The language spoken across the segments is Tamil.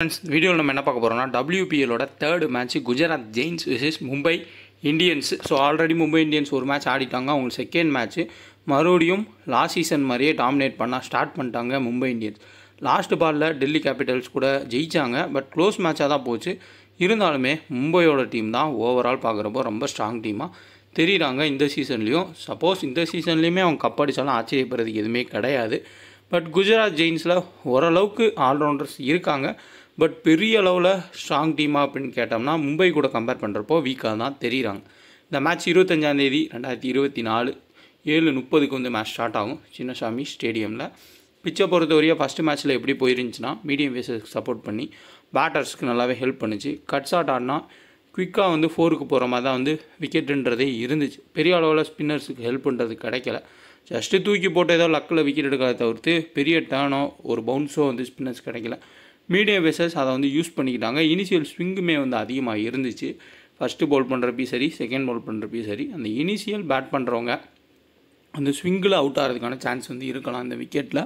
ஃப்ரெண்ட்ஸ் வீடியோவில் நம்ம என்ன பார்க்க போகிறோம்னா WPLோட third match Gujarat Giants versus Mumbai Indians. So already Mumbai Indians ஒரு மேட்ச் ஆடிட்டாங்க. அவங்க செகண்ட் மேட்ச்சு மறுபடியும் லாஸ்ட் சீசன் மாதிரியே டாமினேட் பண்ண ஸ்டார்ட் பண்ணிட்டாங்க மும்பை இந்தியன்ஸ். லாஸ்ட் பாலில் டெல்லி கேபிட்டல்ஸ் கூட ஜெயித்தாங்க. பட் க்ளோஸ் மேட்சாக தான் போச்சு. இருந்தாலுமே மும்பையோட டீம் தான் ஓவரால் பார்க்குறப்போ ரொம்ப ஸ்ட்ராங் டீமாக தெரியுறாங்க இந்த சீசன்லேயும். சப்போஸ் இந்த சீசன்லேயுமே அவங்க கப் அடித்தாலும் ஆச்சரியப்படுறதுக்கு எதுவுமே கிடையாது. பட் குஜராத் ஜெயின்ஸில் ஓரளவுக்கு ஆல்ரவுண்டர்ஸ் இருக்காங்க. பட் பெரிய அளவில் ஸ்ட்ராங் டீமாக அப்படின்னு கேட்டோம்னா மும்பை கூட கம்பேர் பண்ணுறப்போ வீக்காக தான் தெரியுறாங்க. இந்த மேட்ச் 25 2024 7:30 வந்து மேட்ச் ஸ்டார்ட் ஆகும் சின்னசாமி ஸ்டேடியமில். பிச்சை பொறுத்தவரையும் ஃபஸ்ட்டு மேட்ச்சில் எப்படி போயிருந்துச்சுன்னா மீடியம் பேஸஸ்க்கு சப்போர்ட் பண்ணி பேட்டர்ஸ்க்கு நல்லாவே ஹெல்ப் பண்ணிச்சு. கட் ஷாட் ஆடினா குயிக்காக வந்து 4க்கு போகிற மாதிரி தான் வந்து விக்கெட்டுன்றதே இருந்துச்சு. பெரிய அளவில் ஸ்பின்னர்ஸுக்கு ஹெல்ப் பண்ணுறது கிடைக்கல. ஜஸ்ட்டு தூக்கி போட்டு ஏதோ லக்கில் விக்கெட் எடுக்கிறத தவிர்த்து பெரிய டேர்னோ ஒரு பவுன்ஸோ வந்து ஸ்பின்னர்ஸ் கிடைக்கல. மீடியம் பேசர்ஸ் அதை வந்து யூஸ் பண்ணிக்கிட்டாங்க. இனிஷியல் ஸ்விங்குமே வந்து அதிகமாக இருந்துச்சு. ஃபஸ்ட்டு பவுல் பண்ணுறப்பையும் சரி, செகண்ட் பவுல் பண்ணுறப்பையும் சரி, அந்த இனிஷியல் பேட் பண்ணுறவங்க அந்த ஸ்விங்கில் அவுட் ஆகிறதுக்கான சான்ஸ் வந்து இருக்கலாம். அந்த விக்கெட்டில்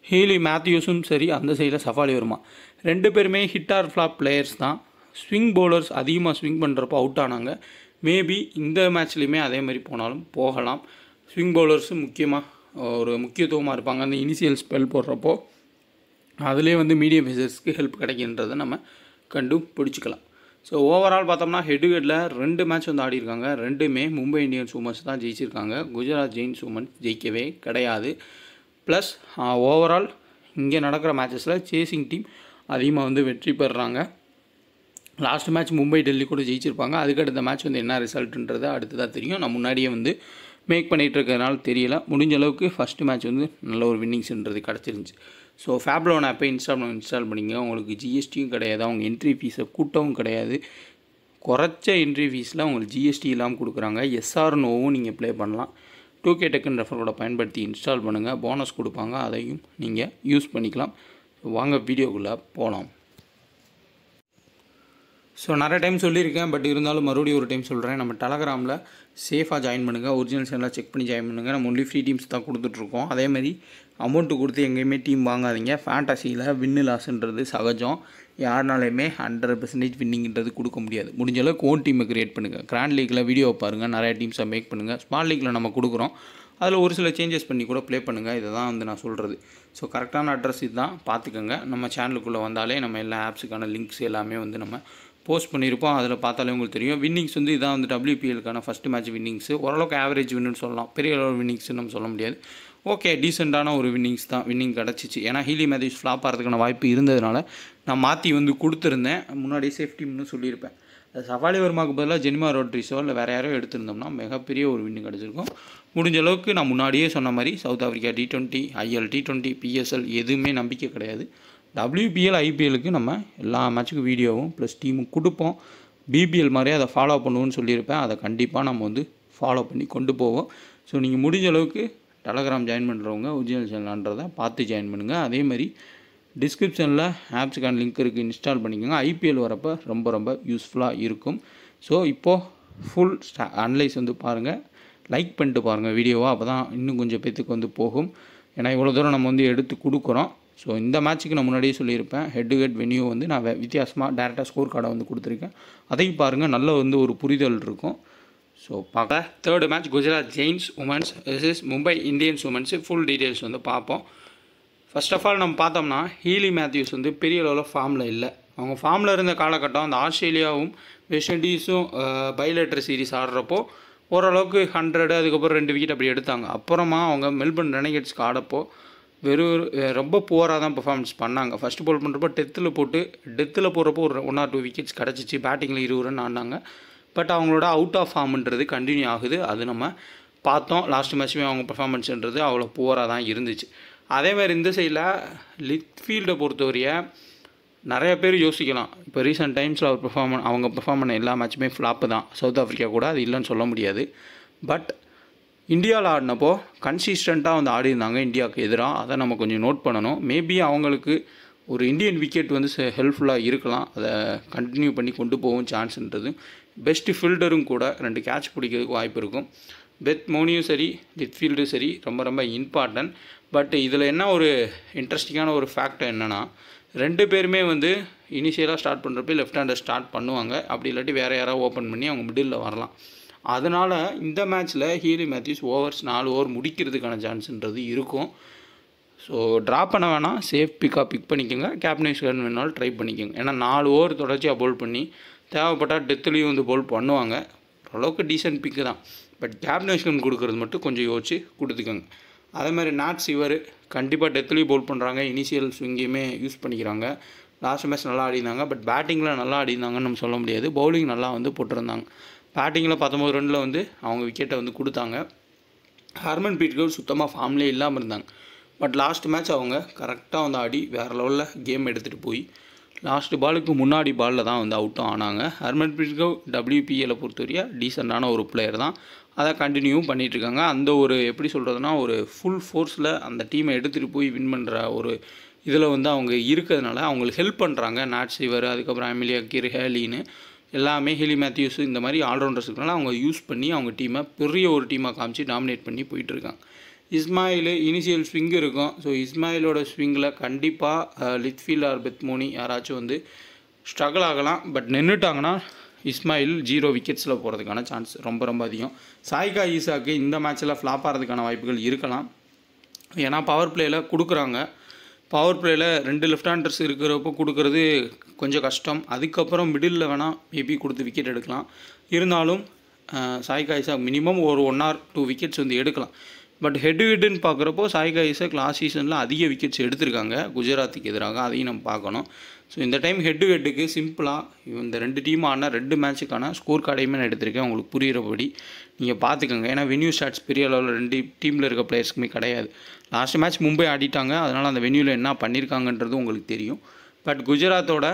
ஹீலி மேத்யூஸும் சரி, அந்த சைடில் சஃபாலி வருமா, ரெண்டு பேருமே ஹிட் ஆர் ஃப்ளாப் பிளேயர்ஸ் தான். ஸ்விங் பவுலர்ஸ் அதிகமாக ஸ்விங் பண்ணுறப்போ அவுட் ஆனாங்க. மேபி இந்த மேட்ச்லேயுமே அதே மாதிரி போனாலும் போகலாம். ஸ்விங் பவுலர்ஸும் ஒரு முக்கியத்துவமாக இருப்பாங்க அந்த இனிஷியல் ஸ்பெல் போடுறப்போ. அதிலே வந்து மீடியம் பேசர்ஸ்க்கு ஹெல்ப் கிடைக்கின்றதை நம்ம பிடிச்சிக்கலாம். ஸோ ஓவரால் பார்த்தோம்னா ஹெட்டுகெட்டில் 2 மேட்ச் வந்து ஆடிருக்காங்க. ரெண்டுமே மும்பை இந்தியன்ஸ் உமன்ஸ் தான் ஜெயிச்சிருக்காங்க. குஜராத் ஜெயின்ஸ் உமன்ஸ் ஜெயிக்கவே கிடையாது. ப்ளஸ் ஓவரால் இங்கே நடக்கிற மேட்சஸில் சேசிங் டீம் அதிகமாக வந்து வெற்றி பெறுறாங்க. லாஸ்ட் மேட்ச் மும்பை டெல்லி கூட ஜெயிச்சிருப்பாங்க. அதுக்கடுத்த மேட்ச் வந்து என்ன ரிசல்ட்டுன்றது அடுத்து தான் தெரியும். நான் முன்னாடியே வந்து மேக் பண்ணிகிட்டு இருக்கிறதுனால தெரியல. முடிஞ்ச அளவுக்கு ஃபஸ்ட்டு மேட்ச் வந்து நல்ல ஒரு வின்னிங்ஸ்ன்றது கிடச்சிருந்துச்சு. ஸோ ஃபேப்லோன் ஆப்பை இன்ஸ்டால் பண்ணிங்க. உங்களுக்கு ஜிஎஸ்டியும் கிடையாது. அவங்க என்ட்ரி ஃபீஸை கூட்டவும் கிடையாது. குறைச்ச என்ட்ரி ஃபீஸில் உங்களுக்கு ஜிஎஸ்டி இல்லாமல் கொடுக்குறாங்க. எஸ்ஆர் நோவும் நீங்கள் ப்ளே பண்ணலாம். 2K டெக்கன் ரெஃபர் கூட பயன்படுத்தி இன்ஸ்டால் பண்ணுங்கள். போனஸ் கொடுப்பாங்க, அதையும் நீங்கள் யூஸ் பண்ணிக்கலாம். வாங்க வீடியோக்குள்ளே போகலாம். ஸோ நிறைய டைம் சொல்லியிருக்கேன், பட் இருந்தாலும் மறுபடியும் ஒரு டைம் சொல்கிறேன். நம்ம டெலகிராமில் சேஃபாக ஜாயின் பண்ணுங்கள். ஒரிஜினல் சேனலாக செக் பண்ணி ஜாயின் பண்ணுங்கள். நம்ம ஒன்லி ஃப்ரீ டீம்ஸ் தான் கொடுத்துட்ருக்கோம். அதேமாதிரி அமௌண்ட்டு கொடுத்து எங்கேயுமே டீம் வாங்காதீங்க. ஃபேண்டசியில் வின்னு லாஸ்ன்றது சகஜம். யாருனாலையுமே 100% வின்னிங்கிறது கொடுக்க முடியாது. முடிஞ்ச அளவுக்கு ஓன் டீமை க்ரியேட் பண்ணுங்கள். கிராண்ட் லீக்கில் வீடியோ பாருங்கள், நிறைய டீம்ஸை மேக் பண்ணுங்கள். ஸ்மால் லீக்கில் நம்ம கொடுக்குறோம், அதில் ஒரு சில சேஞ்சஸ் பண்ணி கூட ப்ளே பண்ணுங்கள். இதை தான் வந்து நான் சொல்கிறது. ஸோ கரெக்டான அட்ரஸ் இது தான், பார்த்துக்கோங்க. நம்ம சேனலுக்குள்ளே வந்தாலே நம்ம எல்லா ஆப்ஸுக்கான லிங்க்ஸ் எல்லாமே வந்து நம்ம போஸ்ட் பண்ணியிருப்போம். அதில் பார்த்தாலே உங்களுக்கு தெரியும். வின்னிங்ஸ் வந்து இதான் வந்து WPLக்கான ஃபஸ்ட்டு மேட்ச் வின்னிங்ஸு. ஓரளவுக்கு ஆவரேஜ் வின்னு சொல்லலாம். பெரிய அளவு வின்னிங்ஸ்னு நம்ம சொல்ல முடியாது. ஓகே, டீசெண்டான ஒரு வின்னிங்ஸ் தான். வின்னிங் கிடச்சிச்சு. ஏன்னா ஹீலி மேத்யூஸ் ஃப்ளாப் ஆகிறதுக்கான வாய்ப்பு இருந்ததுனால நான் மாற்றி வந்து கொடுத்துருந்தேன். முன்னாடியே சேஃப்டின்னு சொல்லியிருப்பேன். அது சஃபாலி வர்மாவுக்கு பதிலாக ஜெனிமா ரோட்ரிஸோ இல்லை வேறு யாரோ எடுத்திருந்தோம்னா மிகப்பெரிய ஒரு வின்னு கிடச்சிருக்கும். முடிஞ்ச அளவுக்கு நான் முன்னாடியே சொன்ன மாதிரி south Africa T20, IL T20, PSL எதுவுமே நம்பிக்கை கிடையாது. WPL IPLக்கு நம்ம எல்லா மேட்சுக்கும் வீடியோவும் ப்ளஸ் டீமும் கொடுப்போம். BPL மாதிரியே அதை ஃபாலோ பண்ணுவோன்னு சொல்லியிருப்பேன். அதை கண்டிப்பாக நம்ம வந்து ஃபாலோ பண்ணி கொண்டு போவோம். ஸோ நீங்கள் முடிஞ்ச அளவுக்கு டெலகிராம் ஜாயின் பண்ணுறவங்க ஒரிஜினல் சேனல்ன்றதை பார்த்து ஜாயின் பண்ணுங்கள். அதேமாதிரி டிஸ்கிரிப்ஷனில் ஆப்ஸுக்கான லிங்க் இருக்குது, இன்ஸ்டால் பண்ணிக்கோங்க. IPL வரப்போ ரொம்ப யூஸ்ஃபுல்லாக இருக்கும். ஸோ இப்போது ஃபுல் அனலைஸ் வந்து பாருங்கள், லைக் பண்ணிட்டு பாருங்கள் வீடியோவை. அப்போ தான் இன்னும் கொஞ்சம் பேத்துக்கு வந்து போகும். ஏன்னா இவ்வளோ தூரம் நம்ம வந்து எடுத்து கொடுக்குறோம். ஸோ இந்த மேட்ச்சுக்கு நான் முன்னாடியே சொல்லியிருப்பேன், ஹெட் டு ஹெட் வென்யூ வந்து நான் வித்தியாசமாக டேரெக்டாக ஸ்கோர் கார்டை வந்து கொடுத்துருக்கேன். அதையும் பாருங்கள், நல்ல வந்து ஒரு புரிதல் இருக்கும். ஸோ பார்க்க third match Gujarat Giants women's versus Mumbai Indians women's full details வந்து பார்ப்போம். ஃபர்ஸ்ட் ஆஃப் ஆல் நம்ம பார்த்தோம்னா ஹீலி மேத்யூஸ் வந்து பெரிய அளவில் ஃபார்மில் இல்லை. அவங்க ஃபார்மில் இருந்த காலகட்டம் அந்த ஆஸ்திரேலியாவும் வெஸ்ட் இண்டீஸும் பைலேட்டர் சீரிஸ் ஆடுறப்போ ஓரளவுக்கு 100, அதுக்கப்புறம் 2 விக்கெட் அப்படி எடுத்தாங்க. அப்புறமா அவங்க மெல்பர்ன் ரெனகேட்ஸ்க்கு ஆடப்போ ரொம்ப புவராக தான் பெர்ஃபார்மன்ஸ் பண்ணாங்க. ஃபஸ்ட்டு பவுல் பண்ணுறப்போ டெத்தில் போடுறப்போ ஒரு 1 or 2 விக்கெட்ஸ் கிடச்சிச்சு. பேட்டிங்கில் 20 ரன் ஆடினாங்க. பட் அவங்களோட அவுட் ஆஃப் ஃபார்ம்ன்றது கண்டினியூ ஆகுது. அது நம்ம பார்த்தோம். லாஸ்ட் மேட்ச்சுமே அவங்க பெர்ஃபார்மன்ஸ்ன்றது அவ்வளோ புவராக தான் இருந்துச்சு. அதேமாதிரி இந்த சைடில் லிட்ஃபீல்டை பொறுத்தவரைய நிறைய பேர் யோசிக்கலாம். இப்போ ரீசெண்ட் டைம்ஸில் அவங்க பெர்ஃபார்ம் பண்ண எல்லா மேட்சுமே ஃப்ளாப்பு தான். சவுத் ஆஃப்ரிக்கா கூட அது இல்லைன்னு சொல்ல முடியாது. பட் இந்தியாவில் ஆடினப்போ கன்சிஸ்டண்ட்டாக வந்து ஆடிருந்தாங்க இந்தியாவுக்கு எதிராக. அதை நம்ம கொஞ்சம் நோட் பண்ணணும். மேபி அவங்களுக்கு ஒரு இந்தியன் விக்கெட் வந்து ஹெல்ப்ஃபுல்லாக இருக்கலாம். அதை கண்டினியூ பண்ணி கொண்டு போகவும் சான்ஸ்ன்றது. பெஸ்ட்டு ஃபீல்டரும் கூட 2 கேட்ச் பிடிக்கிறதுக்கு வாய்ப்பு இருக்கும். பெத் மோனியும் சரி, லிட்ஃபீல்டும் சரி ரொம்ப இம்பார்ட்டன்ட். பட் இதில் என்ன ஒரு இன்ட்ரெஸ்டிங்கான ஒரு ஃபேக்ட் என்னென்னா, 2 பேருமே வந்து இனிஷியலாக ஸ்டார்ட் பண்ணுறப்ப லெஃப்ட் ஹேண்டர் ஸ்டார்ட் பண்ணுவாங்க. அப்படி இல்லாட்டி வேறு யாராவது ஓப்பன் பண்ணி அவங்க மிடில் வரலாம். அதனால் இந்த மேட்ச்சில் ஹீலி மேத்யூஸ் ஓவர்ஸ் 4 ஓவர் முடிக்கிறதுக்கான சான்ஸ்ன்றது இருக்கும். ஸோ ட்ராப் பண்ண வேணாம், சேஃப் பிக்காக பிக் பண்ணிக்கோங்க. கேப்டன் வேணாலும் ட்ரை பண்ணிக்கோங்க. ஏன்னா 4 ஓவர் தொடர்ச்சியாக பவுல் பண்ணி தேவைப்பட்டால் டெத்துலேயும் வந்து பவுல் பண்ணுவாங்க. ஓரளவுக்கு டீசென்ட் பிக்கு தான். பட் கேப்டன் கொடுக்குறது மட்டும் கொஞ்சம் யோசிச்சு கொடுத்துக்கோங்க. அதே மாதிரி நாட்ஸ் இவர் கண்டிப்பாக டெத்துலேயும் பவுல் பண்ணுறாங்க. இனிஷியல் ஸ்விங்கையுமே யூஸ் பண்ணிக்கிறாங்க. லாஸ்ட் மேட்ச் நல்லா ஆடினாங்க. பட் பேட்டிங்கில் நல்லா ஆடினாங்கன்னு நம்ம சொல்ல முடியாது. பவுலிங் நல்லா வந்து போட்டிருந்தாங்க. பேட்டிங்கில் 19 ரனில் வந்து அவங்க விக்கெட்டை வந்து கொடுத்தாங்க. ஹர்மன்ப்ரீத் கவுர் சுத்தமாக ஃபார்ம்லேயே இல்லாமல் இருந்தாங்க. பட் லாஸ்ட் மேட்ச் அவங்க கரெக்டாக வந்து ஆடி வேறு லெவலில் கேம் எடுத்துகிட்டு போய் லாஸ்ட்டு பாலுக்கு முன்னாடி பாலில் தான் வந்து அவுட்டும் ஆனாங்க. ஹர்மன்ப்ரீத் கவுர் WPL பொறுத்தவரையா டீசெண்டான ஒரு பிளேயர் தான். அதை கண்டினியூவும் பண்ணிகிட்ருக்காங்க. அந்த ஒரு எப்படி சொல்கிறதுனா ஒரு ஃபுல் ஃபோர்ஸில் அந்த டீமை எடுத்துகிட்டு போய் வின் பண்ணுற ஒரு இதில் வந்து அவங்க இருக்கிறதுனால அவங்களுக்கு ஹெல்ப் பண்ணுறாங்க. நாட் சிவர், அதுக்கப்புறம் அமிலியா கீர், ஹேலின்னு எல்லாமே ஹீலி மேத்யூஸ் இந்த மாதிரி ஆல்ரவுண்டர்ஸ் இருக்கனால அவங்க யூஸ் பண்ணி அவங்க டீமை பெரிய ஒரு டீமாக காமிச்சு டாமினேட் பண்ணி போயிட்டுருக்காங்க. இஸ்மாயில் இனிஷியல் ஸ்விங் இருக்கும். ஸோ இஸ்மாயிலோட ஸ்விங்கில் கண்டிப்பாக லித்ஃபீல்ட் ஆர் பெத்மோனி யாராச்சும் வந்து ஸ்ட்ரகிள் ஆகலாம். பட் நின்றுட்டாங்கன்னா இஸ்மாயில் 0 விக்கெட்ஸில் போகிறதுக்கான சான்ஸ் ரொம்ப ரொம்ப அதிகம். சாய்கா ஈசாக்கு இந்த மேட்ச்சில் ஃப்ளாப் ஆகிறதுக்கான வாய்ப்புகள் இருக்கலாம். ஏன்னா பவர் பிளேயில் கொடுக்குறாங்க. பவர் பிளேயில் 2 லெஃப்ட் ஹேண்டர்ஸ் இருக்கிறப்போ கொடுக்குறது கொஞ்சம் கஷ்டம். அதுக்கப்புறம் மிடில் வேணால் மேபி கொடுத்து விக்கெட் எடுக்கலாம். இருந்தாலும் சாய்கா ஈசாக் மினிமம் ஒரு 1 or 2 விக்கெட்ஸ் வந்து எடுக்கலாம். பட் ஹெட்டுன்னு பார்க்குறப்போ சாய்கா ஈசாக் லாஸ்ட் சீசனில் அதிக விக்கெட்ஸ் எடுத்திருக்காங்க குஜராத்துக்கு எதிராக. அதையும் நம்ம பார்க்கணும். ஸோ இந்த டைம் ஹெட்டுக்கு சிம்பிளாக இந்த 2 டீம் ஆன 2 மேட்சுக்கான ஸ்கோர் கார்டையுமே நான் எடுத்திருக்கேன். உங்களுக்கு புரிகிறபடி நீங்கள் பார்த்துக்கோங்க. ஏன்னா வென்யூ ஸ்டாட்ஸ் பெரிய அளவில் 2 டீமில் இருக்க பிளேயர்ஸ்க்குமே கிடையாது. லாஸ்ட் மேட்ச் மும்பை ஆடிட்டாங்க. அதனால் அந்த வென்யூவில் என்ன பண்ணியிருக்காங்கன்றது உங்களுக்கு தெரியும். பட் குஜராத்தோட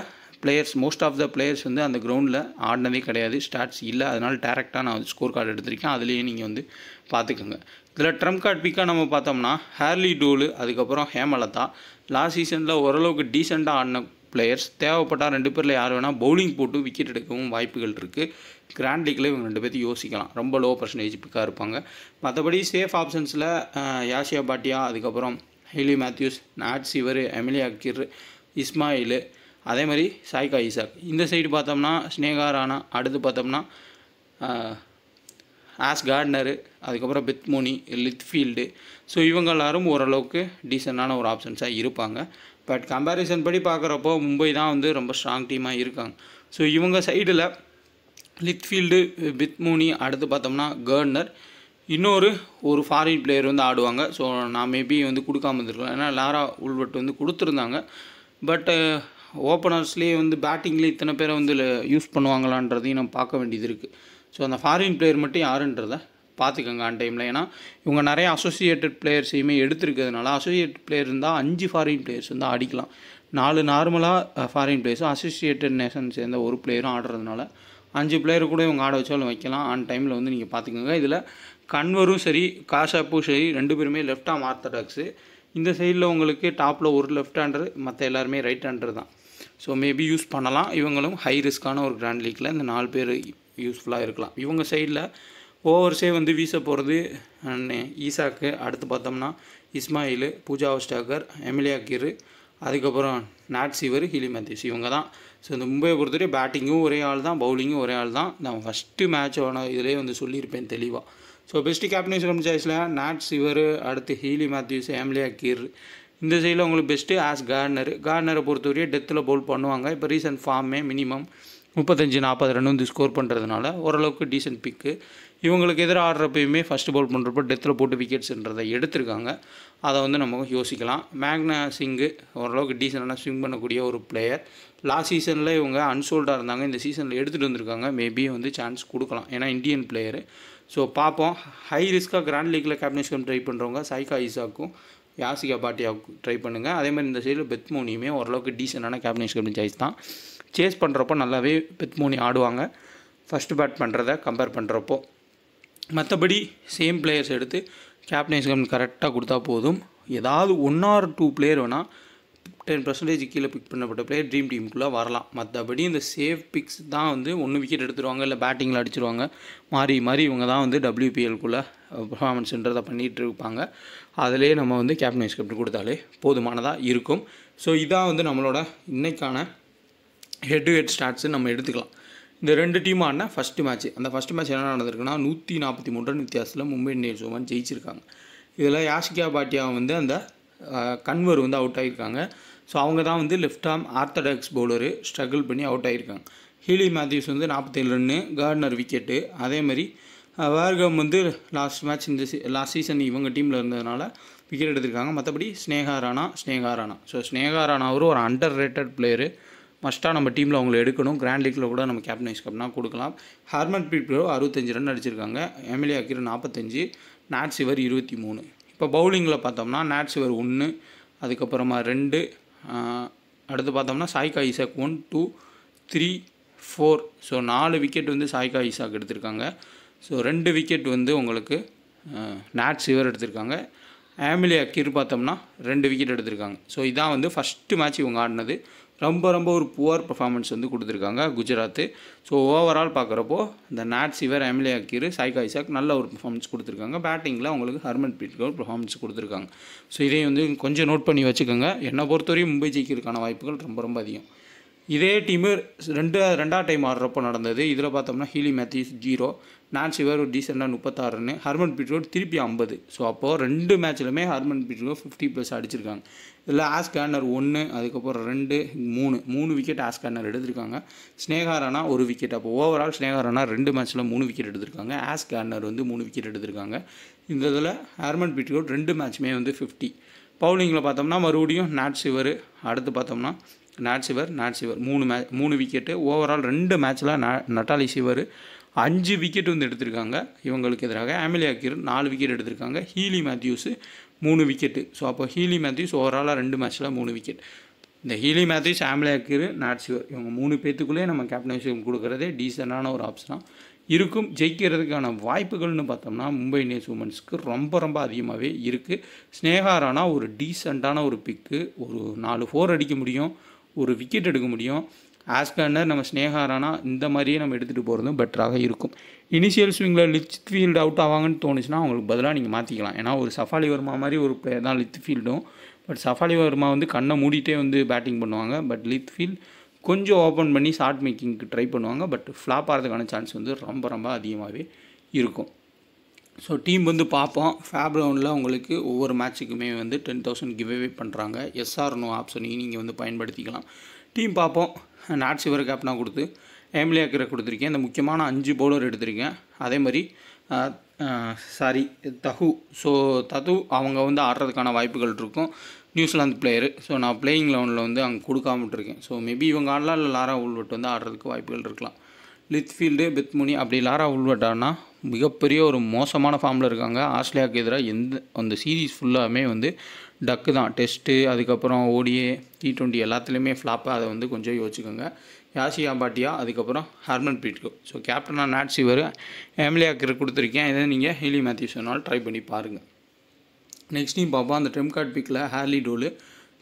players most of the players வந்து அந்த கிரவுண்டில் ஆடினதே கிடையாது. ஸ்டாட்ஸ் இல்லை. அதனால் டேரெக்டாக நான் வந்து ஸ்கோர் கார்டு எடுத்திருக்கேன். அதுலேயே நீங்கள் வந்து பார்த்துக்கோங்க. இதில் ட்ரம்ப் கார்டு பிக்காக நம்ம பார்த்தோம்னா ஹேர்லி டூலு, அதுக்கப்புறம் ஹேமலதா லாஸ்ட் சீசனில் ஓரளவுக்கு டீசெண்டாக ஆடின பிளேயர்ஸ். தேவைப்பட்டால் 2 பேரில் யார் வேணால் பவுலிங் போட்டு விக்கெட் எடுக்கவும் வாய்ப்புகள் இருக்குது. கிராண்ட் லீக்கில் இவங்க 2 பேர்த்தையும் யோசிக்கலாம். ரொம்ப லோ பர்சன்டேஜ் பிக்காக இருப்பாங்க. மற்றபடி சேஃப் ஆப்ஷன்ஸில் யாஷியா பாட்டியா, அதுக்கப்புறம் ஹீலி மேத்யூஸ், நாட் சிவர், அமிலியா கீர், இஸ்மாயில், அதே மாதிரி சாய்கா ஈசாக். இந்த சைடு பார்த்தோம்னா ஸ்னேகா ராணா, அடுத்து பார்த்தோம்னா ஆஸ் கார்ட்னரு, அதுக்கப்புறம் பெத்மோனி, லித்ஃபீல்டு. ஸோ இவங்க எல்லாரும் ஓரளவுக்கு டீசெண்டான ஒரு ஆப்ஷன்ஸாக இருப்பாங்க. பட் கம்பேரிசன் படி பார்க்குறப்போ மும்பை தான் வந்து ரொம்ப ஸ்ட்ராங் டீமாக இருக்காங்க. ஸோ இவங்க சைடில் லித்ஃபீல்டு, பெத்மோனி, அடுத்து பார்த்தோம்னா கார்ட்னர், ஒரு ஃபாரின் பிளேயர் வந்து ஆடுவாங்க. ஸோ நான் மேபி வந்து கொடுக்காம இருந்திருக்கலாம். ஏன்னா லாரா உல்வர்ட் வந்து கொடுத்துருந்தாங்க. பட் ஓப்பனர்ஸ்லேயே வந்து பேட்டிங்லேயே இத்தனை பேரை வந்து யூஸ் பண்ணுவாங்களான்றதையும் நம்ம பார்க்க வேண்டியது இருக்குது. ஸோ அந்த ஃபாரின் பிளேயர் மட்டும் யாருன்றதை பார்த்துக்கோங்க ஆன் டைமில். ஏன்னா இவங்க நிறைய அசோசியேட்டட் பிளேயர்ஸையுமே எடுத்துருக்கிறதுனால அசோசியேட்டட் பிளேயர் இருந்தால் 5 ஃபாரின் பிளேயர்ஸ் வந்து ஆடிக்கலாம். 4 நார்மலாக ஃபாரின் பிளேயர்ஸும் அசோசியேட்டட் நேஷன் சேர்ந்த ஒரு பிளேயரும் ஆடுறதுனால 5 பிளேயர் கூட இவங்க ஆட வச்சாலும் வைக்கலாம். ஆன் டைமில் வந்து நீங்கள் பார்த்துக்கோங்க. இதில் கன்வரும் சரி, காஷாப்பும் சரி, 2 பேருமே லெஃப்ட் ஆர்ம் ஆர்த்தடாக்ஸு. இந்த சைடில் உங்களுக்கு டாப்பில் ஒரு லெஃப்ட் ஹேண்டர், மற்ற எல்லாருமே ரைட் ஹேண்டர் தான். ஸோ மேபி யூஸ் பண்ணலாம். இவங்களும் ஹை ரிஸ்க்கான ஒரு கிராண்ட் லீக்கில் இந்த 4 பேர் யூஸ்ஃபுல்லாக இருக்கலாம். இவங்க சைடில் ஓவர்ஸே வந்து வீச போகிறது ஈசாக்கு, அடுத்து பார்த்தோம்னா இஸ்மாயில், பூஜா ஸ்டாக்கர், எமிலியா கீர், அதுக்கப்புறம் நாட் சிவர், ஹீலி மேத்யூஸ். இவங்க தான். ஸோ இந்த மும்பையை பொறுத்தவரை பேட்டிங்கும் ஒரே ஆள் தான், பவுலிங்கும் ஒரே ஆள் தான். நான் ஃபஸ்ட்டு மேட்சோட இதிலே வந்து சொல்லியிருப்பேன் தெளிவாக. ஸோ பெஸ்ட்டு கேப்டன் சாய்ஸில் நாட் சிவர், அடுத்து ஹீலி மேத்யூஸ், எமிலியா கீர். இந்த சைடில் உங்களுக்கு பெஸ்ட்டு ஆஸ் கார்ட்னரை பொறுத்தவரையே டெத்தில் பவுல் பண்ணுவாங்க. இப்போ ரீசன்ட் ஃபார்மே மினிமம் 35-40 ரன் வந்து ஸ்கோர் பண்ணுறதுனால ஓரளவுக்கு டீசென்ட் பிக்கு. இவங்களுக்கு எதிராக ஆடுறப்பயுமே ஃபஸ்ட்டு பவுல் பண்ணுறப்போ டெத்தில் போட்டு விக்கெட்ஸுன்றதை எடுத்திருக்காங்க. அதை வந்து நம்ம யோசிக்கலாம். மேக்னா சிங்கு ஓரளவுக்கு டீசெண்டான ஸ்விங் பண்ணக்கூடிய ஒரு பிளேயர். லாஸ்ட் சீசனில் இவங்க அன்சோல்டாக இருந்தாங்க. இந்த சீசனில் எடுத்துகிட்டு வந்திருக்காங்க. மேபி வந்து சான்ஸ் கொடுக்கலாம். ஏன்னா இந்தியன் பிளேயரு. ஸோ பார்ப்போம். ஹை ரிஸ்க்காக கிராண்ட் லீக்கில் கேப்டன் ட்ரை பண்ணுறவங்க சாய்கா ஈசாக்கும் யாசிகா பாட்டியாவுக்கு ட்ரை பண்ணுங்கள். அதே மாதிரி இந்த சைடில் பெத்மோனியுமே ஓரளவுக்கு டீசெண்டான கேப்டன் சாய்ஸ் தான். சேஸ் பண்ணுறப்போ நல்லாவே பெத்மோனி ஆடுவாங்க ஃபஸ்ட்டு பேட் பண்ணுறத கம்பேர் பண்ணுறப்போ. மற்றபடி சேம் பிளேயர்ஸ் எடுத்து கேப்டன் கரெக்டாக கொடுத்தா போதும். ஏதாவது 1 or 2 பிளேயர் வேணால் 10% கீழே பிக் பண்ணப்பட்ட பிளேயர் ட்ரீம் டீமுக்குள்ளே வரலாம். மற்றபடி இந்த சேஃப் பிக்ஸ் தான் வந்து 1 விக்கெட் எடுத்துருவாங்க, இல்லை பேட்டிங்கில் அடிச்சிருவாங்க. மாறி இவங்க தான் வந்து WPLக்குள்ளே பர்ஃபார்மன்ஸ்ன்றதை பண்ணிகிட்டு இருப்பாங்க. அதிலே நம்ம வந்து கேப்டன் கொடுத்தாலே போதுமானதாக இருக்கும். ஸோ இதான் வந்து நம்மளோட இன்றைக்கான ஹெட் டு ஹெட் ஸ்டாட்ஸு நம்ம எடுத்துக்கலாம். இந்த 2 டீம் ஆடின ஃபஸ்ட்டு மேட்ச். அந்த ஃபஸ்ட்டு மேட்ச் என்ன நடந்திருக்குன்னா 143 ரன் வித்தியாசத்தில் மும்பை இந்தியன்ஸ் ஓவன் ஜெயிச்சிருக்காங்க. இதில் யாஷிகா பாட்டியா வந்து அந்த கன்வர் வந்து அவுட் ஆகியிருக்காங்க. ஸோ அவங்க தான் வந்து left arm orthodox bowler struggle பண்ணி அவுட் ஆகியிருக்காங்க. ஹீலி மேத்யூஸ் வந்து 47 ரன்னு, கார்ட்னர் விக்கெட்டு. அதேமாதிரி வேர்கம் வந்து லாஸ்ட் மேட்ச் லாஸ்ட் சீசன் இவங்க டீமில் இருந்ததுனால விக்கெட் எடுத்திருக்காங்க. மற்றபடி ஸ்னேகா ராணா. ஸோ ஸ்னேகா ராணா அவரும் ஒரு அண்டர் ரேட்டட் பிளேயரு. மஸ்ட்டாக நம்ம டீமில் அவங்களை எடுக்கணும். கிராண்ட் லீக்கில் கூட நம்ம கேப்டன் வைஸ் கேப்டனாக கொடுக்கலாம். ஹர்மன்ப்ரீத் கௌர் 65 ரன் அடிச்சிருக்காங்க. எமிலி அக்கீர் 45, நாட் சிவர் 23. இப்போ பவுலிங்கில் பார்த்தோம்னா நாட் சிவர் 1, அதுக்கப்புறமா 2, அடுத்து பார்த்தோம்னா சாய்கா ஈசாக் 1, 2, 3, 4. ஸோ 4 விக்கெட் வந்து சாய்கா ஈசாக் எடுத்திருக்காங்க. ஸோ 2 விக்கெட் வந்து உங்களுக்கு நாட் சிவர் எடுத்திருக்காங்க. எமிலி அக்கீர் பார்த்தோம்னா 2 விக்கெட் எடுத்திருக்காங்க. ஸோ இதான் வந்து ஃபஸ்ட்டு மேட்ச் இவங்க ஆடினது. ரொம்ப ஒரு புவர் பர்ஃபார்மன்ஸ் வந்து கொடுத்துருக்காங்க குஜராத்து. ஸோ ஓவரால் பார்க்குறப்போ இந்த நாட் சிவர், எமிலி அக்கீர், சாய்கா ஈசாக் நல்ல ஒரு பர்ஃபார்மன்ஸ் கொடுத்துருக்காங்க. பேட்டிங்கில் அவங்களுக்கு ஹர்மன்ப்ரீத் கௌர் பர்ஃபார்மன்ஸ் கொடுத்துருக்காங்க. ஸோ இதையும் வந்து கொஞ்சம் நோட் பண்ணி வச்சுக்கோங்க. என்னை பொறுத்தவரையும் மும்பை ஜெயிக்கிறதுக்கான வாய்ப்புகள் ரொம்ப அதிகம். இதே டீமு ரெண்டாவது டைம் ஆடுறப்போ நடந்தது. இதில் பார்த்தோம்னா ஹீலி மேத்யூஸ் 0, நாட் சிவர் ஒரு டீசெண்டாக 36 ரன்னு, ஹர்மன்ப்ரீத் கௌர் திருப்பி 50. ஸோ அப்போது 2 மேட்ச்லையுமே ஹர்மன்ப்ரீத் கௌர் 50+ அடிச்சிருக்காங்க. இதில் ஆஸ் கார்னர் 1, அதுக்கப்புறம் 2, 3 விக்கெட் ஆஸ் கார்னர் எடுத்திருக்காங்க. ஸ்னேகா ராணா 1 விக்கெட். அப்போ ஓவரால் ஸ்னேகா ராணா 2 மேட்ச்சில் 3 விக்கெட் எடுத்திருக்காங்க. ஆஸ் கார்னர் வந்து 3 விக்கெட் எடுத்திருக்காங்க. இந்த இதில் ஹர்மன்ப்ரீத் கௌர் 2 மேட்ச்சுமே வந்து 50. பவுலிங்கில் பார்த்தோம்னா மறுபடியும் நாட் சிவர், அடுத்து பார்த்தோம்னா நாட் சிவர் 3 விக்கெட்டு. ஓவரால் 2 மேட்ச்சில் நட்டாலி சிவர் 5 விக்கெட் வந்து எடுத்திருக்காங்க இவங்களுக்கு எதிராக. எமிலி அக்கீர் 4 விக்கெட் எடுத்திருக்காங்க. Hayley Matthews 3 wicket. ஸோ அப்போ ஹீலி மேத்யூஸ் ஓவராலாக 2 மேட்ச்சில் 3 விக்கெட். இந்த Hayley Matthews, Amelia Kerr, Nat Sciver இவங்க 3 பேத்துக்குள்ளே நம்ம கேப்டன்ஷிப் கொடுக்குறதே டீசெண்டான ஒரு ஆப்ஷனாக இருக்கும். ஜெயிக்கிறதுக்கான வாய்ப்புகள்னு பார்த்தோம்னா மும்பை இந்தியன்ஸ் உமன்ஸ்க்கு ரொம்ப அதிகமாகவே இருக்குது. ஸ்னேகா ராணா ஒரு டீசெண்டான ஒரு பிக்கு. ஒரு 4 4 அடிக்க முடியும், ஒரு விக்கெட் எடுக்க முடியும். ஆஸ் கார்னர் நம்ம ஸ்னேகா ராணா இந்த மாதிரியே நம்ம எடுத்துகிட்டு போகிறதும் பெட்டராக இருக்கும். இனிஷியல் ஸ்விங்கில் லித்ஃபீல்டு அவுட் ஆவாங்கன்னு தோணுச்சுன்னா அவங்களுக்கு பதிலாக நீங்கள் மாற்றிக்கலாம். ஏன்னா ஒரு சஃபாலி வர்மா மாதிரி ஒரு பிளேயர் தான் லித்ஃபீல்டும். பட் சஃபாலி வர்மா வந்து கண்ணை மூடிட்டே வந்து பேட்டிங் பண்ணுவாங்க. பட் லித்ஃபீல்ட் கொஞ்சம் ஓப்பன் பண்ணி ஷார்ட் மேக்கிங்க்கு ட்ரை பண்ணுவாங்க. பட் ஃப்ளாப் ஆகிறதுக்கான சான்ஸ் வந்து ரொம்ப அதிகமாகவே இருக்கும். ஸோ டீம் வந்து பார்ப்போம். ஃபேப் ரவுண்டில் உங்களுக்கு ஒவ்வொரு மேட்ச்சுக்குமே வந்து 10,000 கிவ்அவே பண்ணுறாங்க. எஸ்ஆர் நோ ஆப்ஷனையும் நீங்கள் வந்து பயன்படுத்திக்கலாம். டீம் பார்ப்போம். நாட் சிவர் கேப்டனாக கொடுத்து எமிலி அக்கீரை கொடுத்துருக்கேன். இந்த முக்கியமான 5 பவுலர் எடுத்திருக்கேன். அதே மாதிரி தது அவங்க வந்து ஆடுறதுக்கான வாய்ப்புகள் இருக்கும். New Zealand player. ஸோ நான் பிளேயிங் லெவனில் வந்து அங்கே கொடுக்காம விட்டுருக்கேன். ஸோ மேபி இவங்க ஆடலாம், இல்லை லாரா உல்வர்ட் வந்து ஆடுறதுக்கு வாய்ப்புகள் இருக்கலாம். லித்ஃபீல்டு, பெத்முனி, அப்படி லாரா உல்வர்ட் ஆடினா மிகப்பெரிய ஒரு மோசமான ஃபார்மில் இருக்காங்க. ஆஸ்திரேலியாவுக்கு எதிராக அந்த சீரீஸ் ஃபுல்லாமே வந்து டக்கு தான். டெஸ்ட்டு, அதுக்கப்புறம் ஓடிஏ, T20 எல்லாத்துலேயுமே ஃப்ளாப்பாக. அதை வந்து கொஞ்சம் யோசிச்சுக்கோங்க. யாஷிகா பாட்டியா, அதுக்கப்புறம் ஹர்மன்ப்ரீத் கௌர். ஸோ கேப்டனாக நாட் சிவர், எமிலி அக்கீர் கொடுத்துருக்கேன். இதை நீங்கள் ஹீலி மேத்யூஸ் வேணாலும் ட்ரை பண்ணி பாருங்கள். நெக்ஸ்ட் டீம் பார்ப்போம். அந்த ட்ரெம் கார்டு பிக்கில் ஹேர்லி டோலு,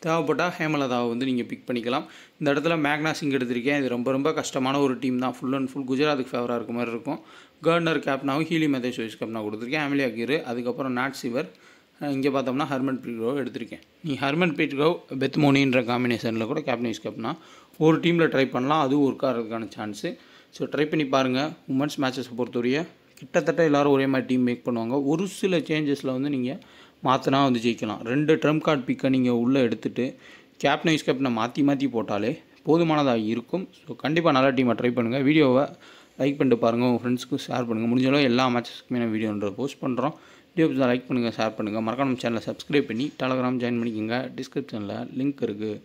தேவைப்பட்டால் ஹேமலதாவை வந்து நீங்கள் பிக் பண்ணிக்கலாம். இந்த இடத்துல மேக்னா சிங் எடுத்திருக்கேன். இது ரொம்ப கஷ்டமான ஒரு டீம் தான். ஃபுல் அண்ட் ஃபுல் குஜராத்துக்கு ஃபேவராக இருக்க மாதிரி இருக்கும். கார்ட்னர் கேப்டனாகவும் ஹீலி மேத்யூஸ் வைஸ் கேப்டனாக கொடுத்துருக்கேன். எமிலி அக்கீர், அதுக்கப்புறம் நாட் சிவர். இங்கே பார்த்தோம்னா ஹர்மன்ப்ரீத் கௌர் எடுத்திருக்கேன். நீ ஹர்மன்ப்ரீத் கௌர், பெத்மோனின்ற காம்பினேஷனில் கூட கேப்டன் வைஸ் கேப்டனா ஒரு டீமில் ட்ரை பண்ணலாம். அதுவும் ஒர்க் ஆகிறதுக்கான சான்ஸு. ஸோ ட்ரை பண்ணி பாருங்கள். உமன்ஸ் மேட்சஸை பொறுத்தவரைய கிட்டத்தட்ட எல்லோரும் ஒரே மாதிரி டீம் மேக் பண்ணுவாங்க. ஒரு சில சேஞ்சஸில் வந்து நீங்கள் மாற்றினா வந்து ஜெயிக்கலாம். 2 ட்ரம் கார்டு பிக்கை நீங்கள் உள்ளே எடுத்துகிட்டு கேப்டன் வைஸ் கேப்டனை மாற்றி போட்டாலே போதுமானதாக இருக்கும். ஸோ கண்டிப்பாக நல்ல டீமை ட்ரை பண்ணுங்கள். வீடியோவை லைக் பண்ணிட்டு பாருங்கள். உங்கள் ஃப்ரெண்ட்ஸ்க்கு ஷேர் பண்ணுங்கள். முடிஞ்சளவு எல்லா மேட்சஸ்க்குமே நான் வீடியோன்ற போஸ்ட் பண்ணுறோம். வீடியோ லைக் பண்ணுங்கள், ஷேர் பண்ணுங்கள். மறக்காம நம்ம சேனலை சப்ஸ்கிரைப் பண்ணி டெலகிராம் ஜாயின் பண்ணிக்கோங்க. டிஸ்கிரிப்ஷனில் லிங்க் இருக்குது.